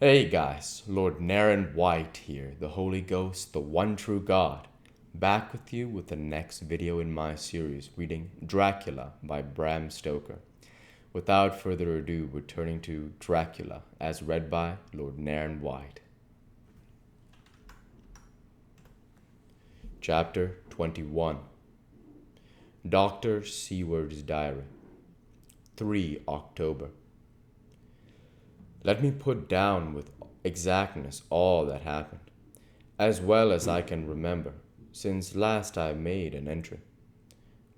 Hey guys, Lord Naren White here, the Holy Ghost, the one true God, back with you with the next video in my series reading Dracula by Bram Stoker. Without further ado, returning to Dracula as read by Lord Naren White. Chapter 21 Dr. Seward's Diary 3 October. Let me put down with exactness all that happened, as well as I can remember, since last I made an entry.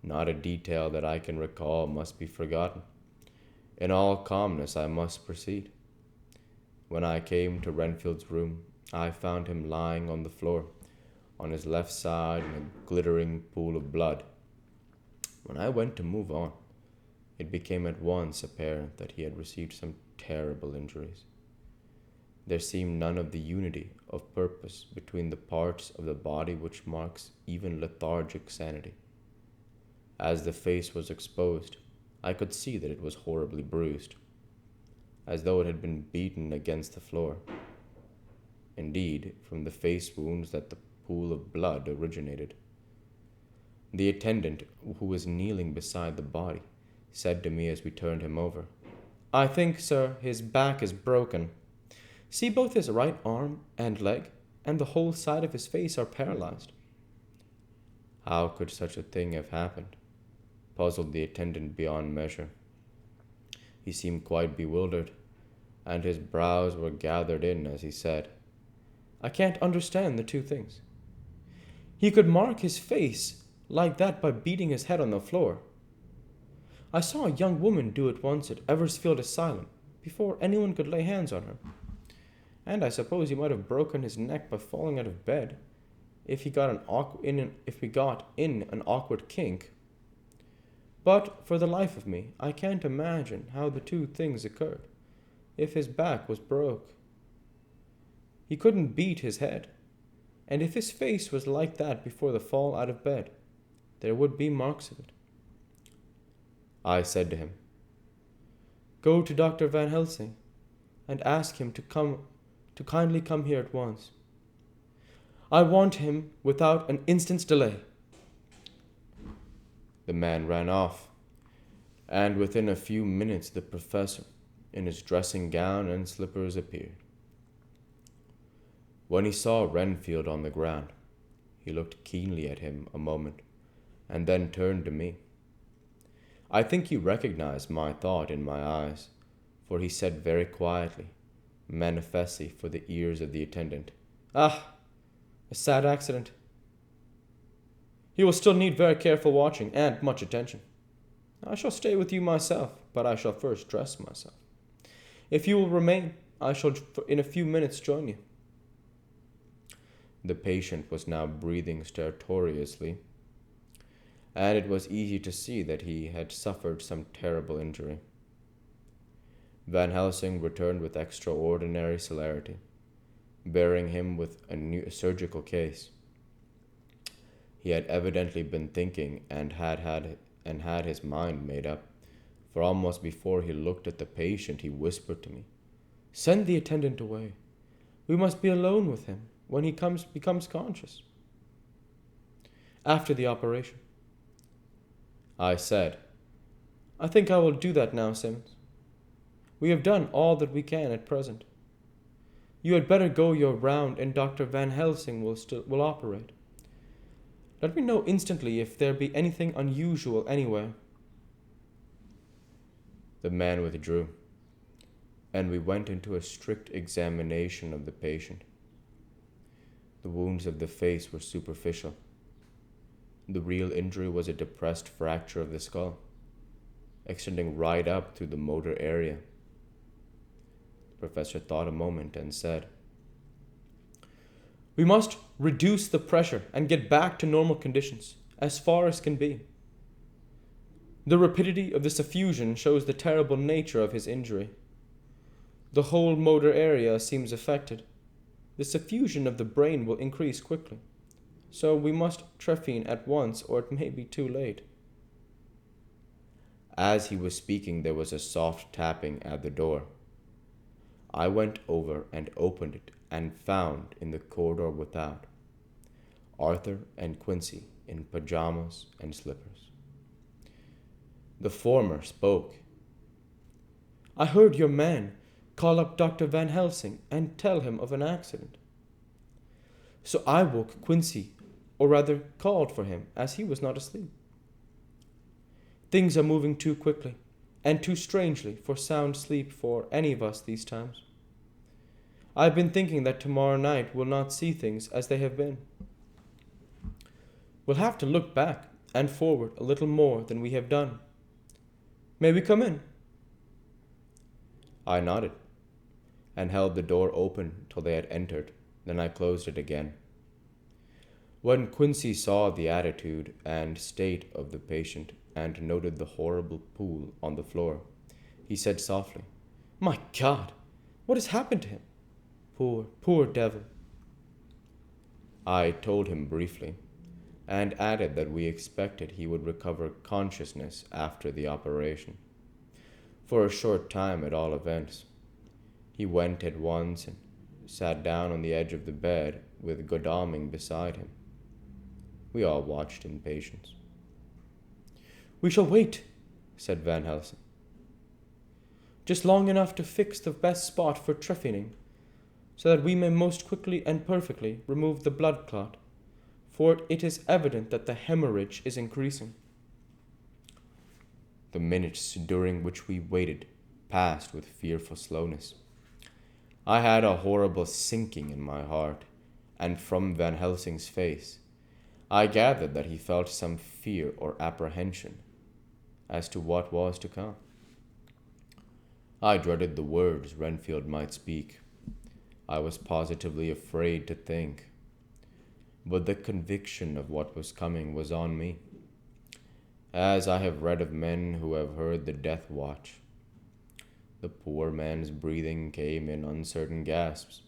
Not a detail that I can recall must be forgotten. In all calmness I must proceed. When I came to Renfield's room, I found him lying on the floor, on his left side in a glittering pool of blood. When I went to move on, it became at once apparent that he had received some terrible injuries. There seemed none of the unity of purpose between the parts of the body which marks even lethargic sanity. As the face was exposed, I could see that it was horribly bruised, as though it had been beaten against the floor. Indeed, from the face wounds that the pool of blood originated. The attendant, who was kneeling beside the body, said to me as we turned him over, "I think, sir, his back is broken. See, both his right arm and leg, and the whole side of his face are paralyzed." How could such a thing have happened? Puzzled the attendant beyond measure. He seemed quite bewildered, and his brows were gathered in as he said, "I can't understand the two things. He could mark his face like that by beating his head on the floor. I saw a young woman do it once at Eversfield Asylum, before anyone could lay hands on her. And I suppose he might have broken his neck by falling out of bed, if we got in an awkward kink. But for the life of me, I can't imagine how the two things occurred, if his back was broke. He couldn't beat his head, and if his face was like that before the fall out of bed, there would be marks of it." I said to him, "Go to Dr. Van Helsing and ask him to kindly come here at once. I want him without an instant's delay." The man ran off, and within a few minutes the professor, in his dressing gown and slippers, appeared. When he saw Renfield on the ground, he looked keenly at him a moment, and then turned to me. I think he recognized my thought in my eyes, for he said very quietly, manifestly for the ears of the attendant, "Ah, a sad accident. He will still need very careful watching and much attention. I shall stay with you myself, but I shall first dress myself. If you will remain, I shall in a few minutes join you." The patient was now breathing stertorously, and it was easy to see that he had suffered some terrible injury. Van Helsing returned with extraordinary celerity, bearing him with a new surgical case. He had evidently been thinking and had his mind made up, for almost before he looked at the patient he whispered to me, "Send the attendant away. We must be alone with him when he becomes conscious after the operation." I said, "I think I will do that now, Simmons. We have done all that we can at present. You had better go your round, and Dr. Van Helsing will operate. Let me know instantly if there be anything unusual anywhere." The man withdrew, and we went into a strict examination of the patient. The wounds of the face were superficial. The real injury was a depressed fracture of the skull, extending right up through the motor area. The professor thought a moment and said, "We must reduce the pressure and get back to normal conditions, as far as can be. The rapidity of the suffusion shows the terrible nature of his injury. The whole motor area seems affected. The suffusion of the brain will increase quickly. So we must trephine at once, or it may be too late." As he was speaking, there was a soft tapping at the door. I went over and opened it and found in the corridor without Arthur and Quincy in pajamas and slippers. The former spoke. "I heard your man call up Dr. Van Helsing and tell him of an accident. So I woke Quincy, or rather called for him, as he was not asleep. Things are moving too quickly and too strangely for sound sleep for any of us these times. I've been thinking that tomorrow night we'll not see things as they have been. We'll have to look back and forward a little more than we have done. May we come in?" I nodded and held the door open till they had entered. Then I closed it again. When Quincy saw the attitude and state of the patient and noted the horrible pool on the floor, he said softly, "My God, what has happened to him? Poor devil." I told him briefly, and added that we expected he would recover consciousness after the operation. For a short time, at all events. He went at once and sat down on the edge of the bed with Godalming beside him. We all watched in patience. "We shall wait," said Van Helsing. "Just long enough to fix the best spot for trephining, so that we may most quickly and perfectly remove the blood clot, for it is evident that the hemorrhage is increasing." The minutes during which we waited passed with fearful slowness. I had a horrible sinking in my heart, and from Van Helsing's face, I gathered that he felt some fear or apprehension as to what was to come. I dreaded the words Renfield might speak. I was positively afraid to think. But the conviction of what was coming was on me, as I have read of men who have heard the death watch. The poor man's breathing came in uncertain gasps.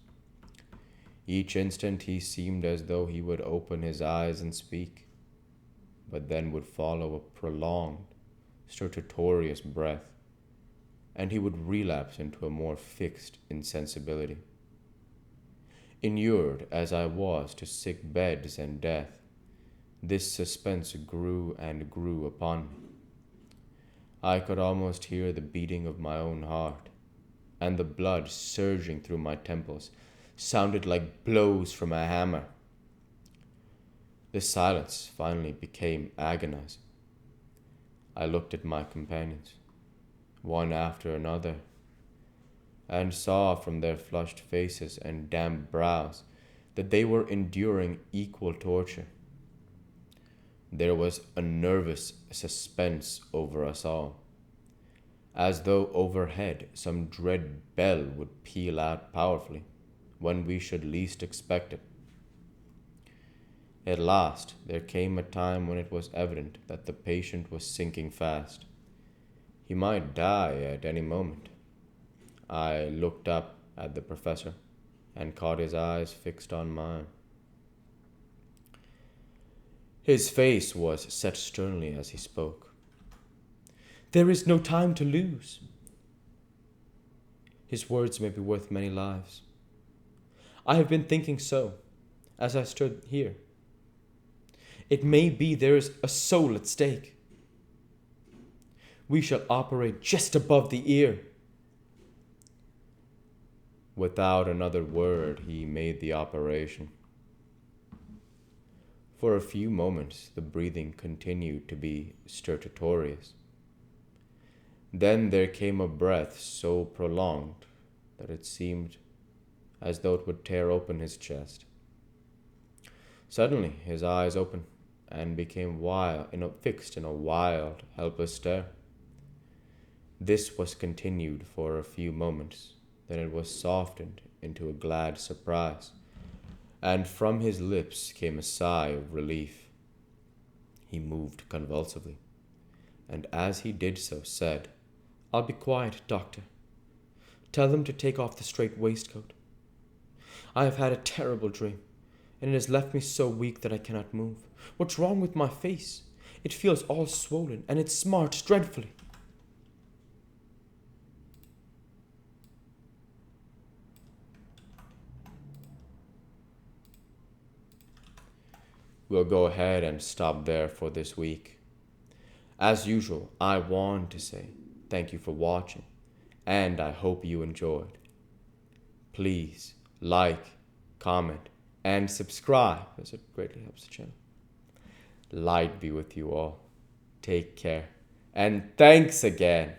Each instant he seemed as though he would open his eyes and speak, but then would follow a prolonged, stertorous breath, and he would relapse into a more fixed insensibility. Inured as I was to sick beds and death, this suspense grew and grew upon me. I could almost hear the beating of my own heart, and the blood surging through my temples sounded like blows from a hammer. The silence finally became agonizing. I looked at my companions, one after another, and saw from their flushed faces and damp brows that they were enduring equal torture. There was a nervous suspense over us all, as though overhead some dread bell would peal out powerfully when we should least expect it. At last there came a time when it was evident that the patient was sinking fast. He might die at any moment. I looked up at the professor and caught his eyes fixed on mine. His face was set sternly as he spoke. "There is no time to lose. His words may be worth many lives. I have been thinking so, as I stood here. It may be there is a soul at stake. We shall operate just above the ear." Without another word, he made the operation. For a few moments, the breathing continued to be stertorous. Then there came a breath so prolonged that it seemed as though it would tear open his chest. Suddenly, his eyes opened and became fixed in a wild, helpless stare. This was continued for a few moments, then it was softened into a glad surprise, and from his lips came a sigh of relief. He moved convulsively, and as he did so said, "I'll be quiet, doctor. Tell them to take off the straight waistcoat. I have had a terrible dream, and it has left me so weak that I cannot move. What's wrong with my face? It feels all swollen, and it smarts dreadfully." we'll go ahead and stop there for this week. As usual, I want to say thank you for watching, and I hope you enjoyed. Please like, comment, and subscribe as it greatly helps the channel. Light be with you all. Take care. And thanks again.